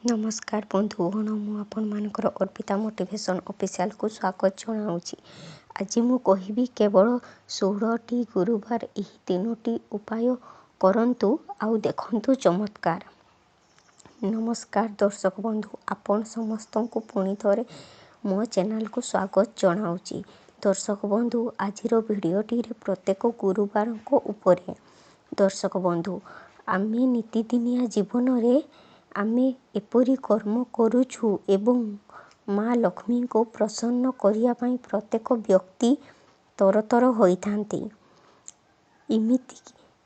नमस्कार बंधुगण मु आपणमानकर अर्पिता मोटिवेशन ऑफिशियल को स्वागत जनाऊँगी। आज मु कहिबी केवल 16टी गुरुवार यही 3टी उपाय करंतु आउ देखंतु चमत्कार। नमस्कार दर्शक बंधु, आपण समस्त को पुणी थरे मो चैनल को स्वागत जनाऊँगी। दर्शक बंधु, आजिर भिडियोटी प्रत्येक गुरुवार को उपरे। दर्शक बंधु, आमे नीतिदिनिया जीवन रे आमे एपरी कर्म करुछु एवं माँ लक्ष्मी को प्रसन्न करिया पई प्रत्येक व्यक्ति तरतर होइथांती। इमिति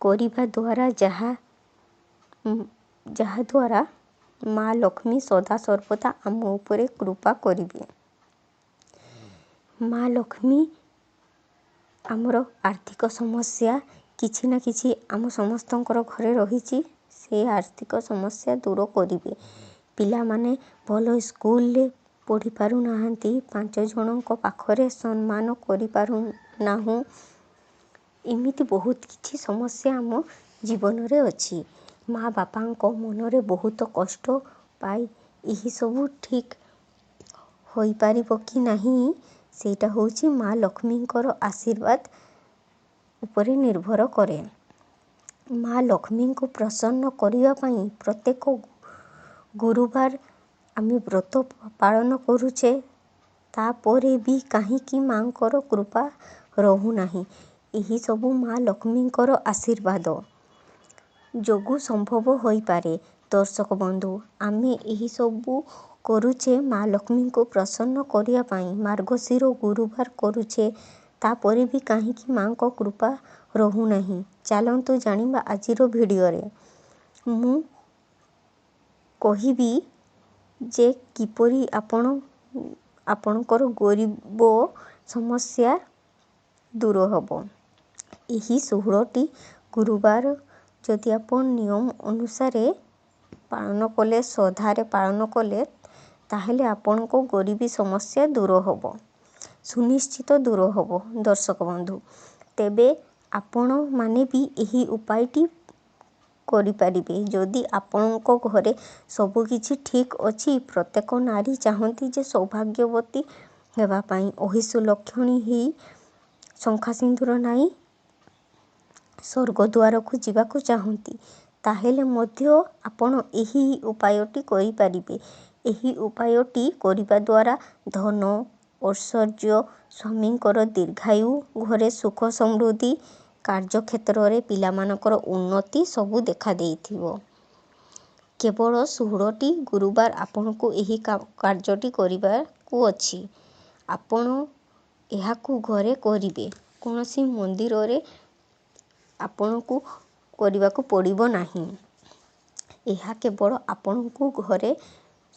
करिबा द्वारा जहा द्वारा माँ लक्ष्मी सदा सर्वदा आम उपरे कृपा करिवे। माँ लक्ष्मी आमर आर्थिक समस्या किछि ना किछि आम समस्तंकर घरे रहिछि, से आर्थिक समस्या दूर करिवे। पिला माने भल स्कूल रे पढ़ी पारु नाहंती, 5 जनक पाखरे सम्मान करि पारु नाहु, इमिति बहुत किछि समस्या आम जीवन रे अछि। माँ बापांको मन रे बहुत कष्ट पाई यही सब ठीक होई पारिबो कि नहीं, सेटा होछि माँ लक्ष्मींकर आशीर्वाद उपरे निर्भर करे। माँ लक्ष्मी को प्रसन्न करिया पई प्रत्येक गुरुवार आमे व्रत पालन करुचे, तापरे भी काहींकि माँकर कृपा रहु नाही। यही सबु माँ लक्ष्मींकर आशीर्वाद जोगु संभव होई पारे। दर्शक बंधु, आमे यही सबु करुचे माँ लक्ष्मी को प्रसन्न करिया पई, मार्गशीर गुरुवार करुचे, तापरे भी काहींकि माँ को कृपा रहु नाही। चलंतु जानिबा आजिर भिडियो रे। मु कहिबी जे किपरि आपणकर गरीब समस्या दूर हबो। यही 16टी गुरुवार जदि आपण नियम अनुसार पालन कले, श्रद्धारे पालन कले, ताहेले आपनको गरीबी समस्या दूर हबो, सुनिश्चित दूर हबो। दर्शक बंधु, तेबे आपण माने भी यही उपायटी करि पारिबे। जदि आपणको घरे सब किछि ठीक अछि, प्रत्येक नारी चाहंती जे सौभाग्यवती हेबा पई, अहिसु लक्षणी ही शंखा सिंदूर नाई स्वर्गद्वार को जीवाकु चाहंती, ताहेले मध्य आपण यही उपायटी करि पारिबे। यही उपायटी करिबा द्वारा धन, ऐश्वर्य, स्वामींकर दीर्घायु, घरे सुख समृद्धि, कार्य क्षेत्र रे पिलामानकर उन्नति सबु देखा देइथिबो। केवल 16टी गुरुवार आपनको यही कार्यटी करिबाकु अछि। आपण एहाकु घरे करिवे, कोनोसी मंदिर रे आपनको करिबाकु पड़िबो नाही। एहा केवल आपनको घरे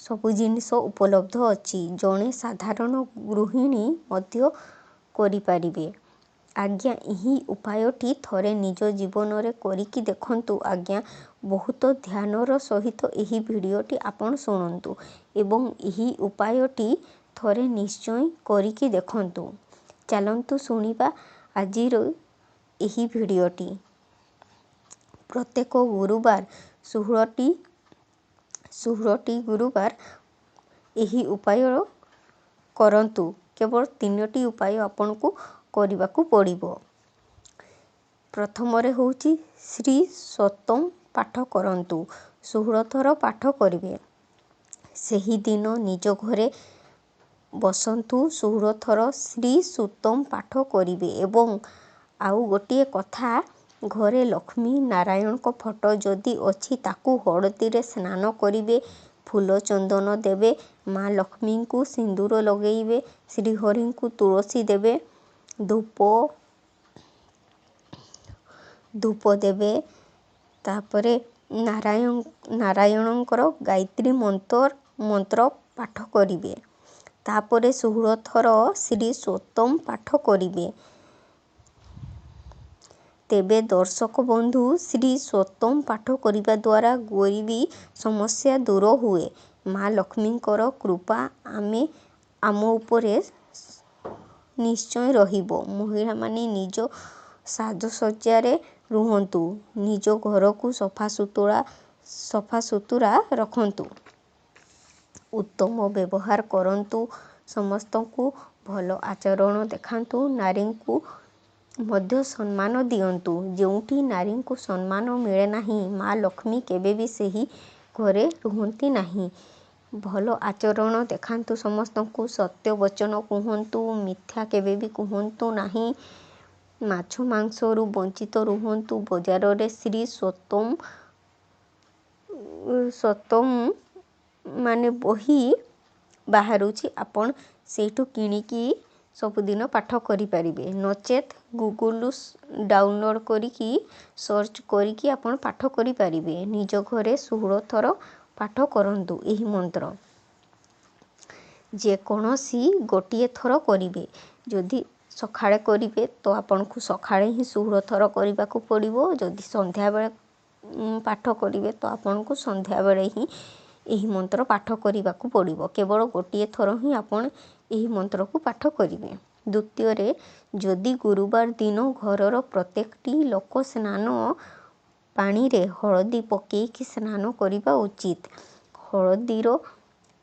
सबु जिनिस उपलब्ध अछि, जणे साधारण गृहिणी मध्य करि पारिबे। आज्ञा यही उपायटी थरे निज जीवन रे करिकि देखंतु आज्ञा। बहुत ध्यानर सहित यही भिडियोटी आपण सुनंतु एवं यही उपायटी थरे निश्चय करिकि देखंतु। चलंतु सुनिबा आजिर यही भिडियोटी। प्रत्येक गुरुवार 16टी गुरुवार यही उपाय करंतु। केवल 3टी उपाय आपनको करिबाकु पड़िबो। प्रथम रे होउची श्री सतम पाठ करंतु। 16 थर पाठ करिवे। सेही दिन निज घरे बसंतु 16 थर श्री सुतम पाठ करिवे। एवं आउ गोटिए कथा, घरे लक्ष्मी नारायण को फोटो जदि अछि ताकू हळदी रे स्नान करिवे, फूल चंदन देवे, माँ लक्ष्मी को सिंदूर लगेइवे, श्रीहरि को तुलसी देवे, धूप देवे, तापरे नारायणंकर गायत्री मंत्र पाठ करिवे। तापरे 16 थर श्री सतम पाठ करिवे। तेबे दर्शक बंधु, श्री सतम पाठ करिबा द्वारा गरीबी समस्या दूर हुए। माँ लक्ष्मींकर कृपा आम उपरे निश्चय रहिबो। महिला माने निज साजसज्जारे रुहंतु, निज घर को सफा सुतुरा ସଫାସୁତୁରା ରଖନ୍ତୁ। ଉତ୍ତମ ବ୍ୟବହାର କରନ୍ତୁ। ସମସ୍ତଙ୍କୁ ଭଲ ଆଚରଣ ଦେଖାନ୍ତୁ। ନାରୀଙ୍କୁ ମଧ୍ୟ ସମ୍ମାନ ଦିଅନ୍ତୁ। ଯେଉଁଠି ନାରୀଙ୍କୁ ସମ୍ମାନ ମିଳେ ନାହିଁ, ମା ଲକ୍ଷ୍ମୀ କେବେ ବି ସେହି ଘରେ ରୁହନ୍ତି ନାହିଁ। ଭଲ ଆଚରଣ ଦେଖାନ୍ତୁ ସମସ୍ତଙ୍କୁ। ସତ୍ୟ ବଚନ କୁହନ୍ତୁ। ମିଥ୍ୟା କେବେ ବି କୁହନ୍ତୁ ନାହିଁ। ମାଛ ମାଂସରୁ ବଞ୍ଚିତ ରୁହନ୍ତୁ। ବଜାରରେ ଶ୍ରୀ ସତମ୍ ମାନେ ବହି ବାହାରୁଛି, ଆପଣ ସେଇଠୁ କିଣିକି ସବୁଦିନ ପାଠ କରିପାରିବେ। ନଚେତ୍ ଗୁଗୁଲ ଡାଉନଲୋଡ଼ କରିକି ସର୍ଚ୍ଚ କରିକି ଆପଣ ପାଠ କରିପାରିବେ। ନିଜ ଘରେ 16 ଥର ପାଠ କରନ୍ତୁ ଏହି ମନ୍ତ୍ର। ଯେକୌଣସି ଗୋଟିଏ ଥର କରିବେ। ଯଦି ସକାଳେ କରିବେ ତ ଆପଣଙ୍କୁ ସକାଳେ ହିଁ 16 ଥର କରିବାକୁ ପଡ଼ିବ। ଯଦି ସନ୍ଧ୍ୟାବେଳେ ପାଠ କରିବେ ତ ଆପଣଙ୍କୁ ସନ୍ଧ୍ୟାବେଳେ ହିଁ ଏହି ମନ୍ତ୍ର ପାଠ କରିବାକୁ ପଡ଼ିବ। କେବଳ ଗୋଟିଏ ଥର ହିଁ ଆପଣ ଏହି ମନ୍ତ୍ରକୁ ପାଠ କରିବେ। ଦ୍ୱିତୀୟରେ, ଯଦି ଗୁରୁବାର ଦିନ ଘରର ପ୍ରତ୍ୟେକଟି ଲୋକ ସ୍ନାନ ପାଣିରେ ହଳଦୀ ପକାଇକି ସ୍ନାନ କରିବା ଉଚିତ। ହଳଦୀର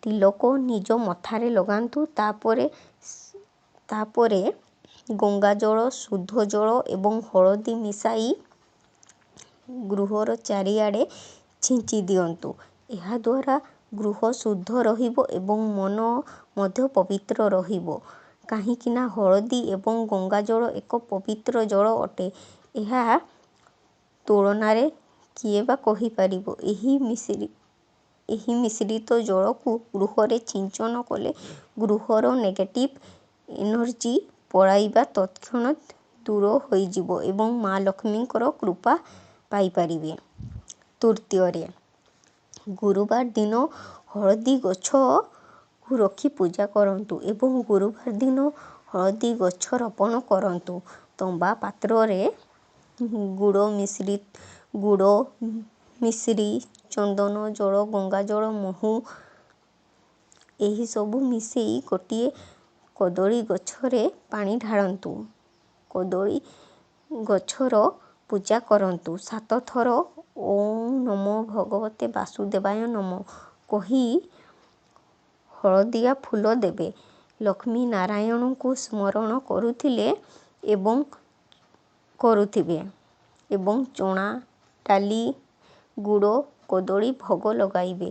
ତିଲକ ନିଜ ମଥାରେ ଲଗାନ୍ତୁ। ତାପରେ ଗଙ୍ଗାଜଳ, ଶୁଦ୍ଧ ଜଳ ଏବଂ ହଳଦୀ ମିଶାଇ ଗୃହର ଚାରିଆଡ଼େ ଛିଞ୍ଚି ଦିଅନ୍ତୁ। ଏହାଦ୍ୱାରା ଗୃହ ଶୁଦ୍ଧ ରହିବ ଏବଂ ମନ ମଧ୍ୟ ପବିତ୍ର ରହିବ। କାହିଁକିନା ହଳଦୀ ଏବଂ ଗଙ୍ଗାଜଳ ଏକ ପବିତ୍ର ଜଳ ଅଟେ। ଏହା ତୁଳନାରେ କିଏ ବା କହିପାରିବ? ଏହି ମିଶ୍ରିତ ଜଳକୁ ଗୃହରେ ଛିଞ୍ଚନ କଲେ ଗୃହର ନେଗେଟିଭ୍ ଏନର୍ଜି ପଳାଇବା ତତ୍କ୍ଷଣାତ୍ ଦୂର ହୋଇଯିବ ଏବଂ ମା ଲକ୍ଷ୍ମୀଙ୍କର କୃପା ପାଇପାରିବେ। ତୃତୀୟରେ, ଗୁରୁବାର ଦିନ ହଳଦୀ ଗଛକୁ ରଖି ପୂଜା କରନ୍ତୁ ଏବଂ ଗୁରୁବାର ଦିନ ହଳଦୀ ଗଛ ରୋପଣ କରନ୍ତୁ। ତମ୍ବା ପାତ୍ରରେ ଗୁଡ଼, ମିଶ୍ରି, ଚନ୍ଦନ, ଜଳ, ଗଙ୍ଗାଜଳ, ମହୁ ଏହିସବୁ ମିଶାଇ ଗୋଟିଏ କଦଳୀ ଗଛରେ ପାଣି ଢାଳନ୍ତୁ। କଦଳୀ ଗଛର ପୂଜା କରନ୍ତୁ। 7 ଥର ଓଁ ନମୋ ଭଗବତେ ବାସୁଦେବାୟ ନମଃ କହି ହଳଦିଆ ଫୁଲ ଦେବେ। ଲକ୍ଷ୍ମୀ ନାରାୟଣଙ୍କୁ ସ୍ମରଣ କରୁଥିବେ ଏବଂ ଚଣା, ଡାଲି, ଗୁଡ଼, କଦଳୀ ଭୋଗ ଲଗାଇବେ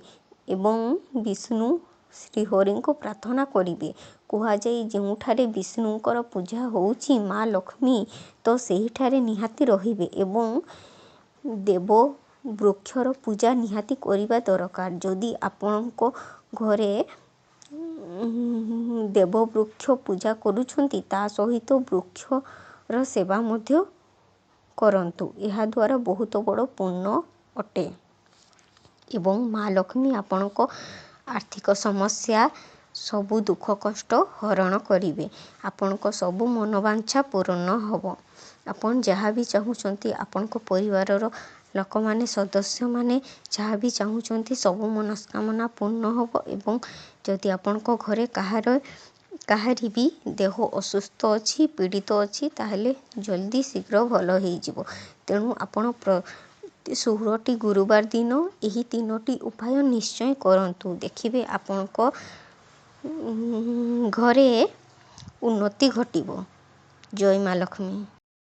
ଏବଂ ବିଷ୍ଣୁ ଶ୍ରୀହରିଙ୍କୁ ପ୍ରାର୍ଥନା କରିବେ। କୁହାଯାଏ, ଯେଉଁଠାରେ ବିଷ୍ଣୁଙ୍କର ପୂଜା ହେଉଛି ମା ଲକ୍ଷ୍ମୀ ତ ସେହିଠାରେ ନିହାତି ରହିବେ ଏବଂ ଦେବବୃକ୍ଷର ପୂଜା ନିହାତି କରିବା ଦରକାର। ଯଦି ଆପଣଙ୍କ ଘରେ ଦେବବୃକ୍ଷ ପୂଜା କରୁଛନ୍ତି, ତା ସହିତ ବୃକ୍ଷର ସେବା ମଧ୍ୟ କରନ୍ତୁ। ଏହାଦ୍ୱାରା ବହୁତ ବଡ଼ ପୁଣ୍ୟ ଅଟେ ଏବଂ ମା ଲକ୍ଷ୍ମୀ ଆପଣଙ୍କ ଆର୍ଥିକ ସମସ୍ୟା, ସବୁ ଦୁଃଖ କଷ୍ଟ ହରଣ କରିବେ। ଆପଣଙ୍କ ସବୁ ମନୋବାଞ୍ଛା ପୂରଣ ହେବ। ଆପଣ ଯାହା ବି ଚାହୁଁଛନ୍ତି, ଆପଣଙ୍କ ପରିବାରର ଲୋକମାନେ, ସଦସ୍ୟମାନେ ଯାହା ବି ଚାହୁଁଛନ୍ତି ସବୁ ମନସ୍କାମନା ପୂର୍ଣ୍ଣ ହେବ ଏବଂ ଯଦି ଆପଣଙ୍କ ଘରେ କାହାରି ବି ଦେହ ଅସୁସ୍ଥ ଅଛି, ପୀଡ଼ିତ ଅଛି, ତାହେଲେ ଜଲ୍ଦି ଶୀଘ୍ର ଭଲ ହେଇଯିବ। ତେଣୁ ଆପଣ 16ଟି ଗୁରୁବାର ଦିନ ଏହି 3ଟି ଉପାୟ ନିଶ୍ଚୟ କରନ୍ତୁ। ଦେଖିବେ ଆପଣଙ୍କ ଘରେ ଉନ୍ନତି ଘଟିବ। ଜୟ ମା ଲକ୍ଷ୍ମୀ।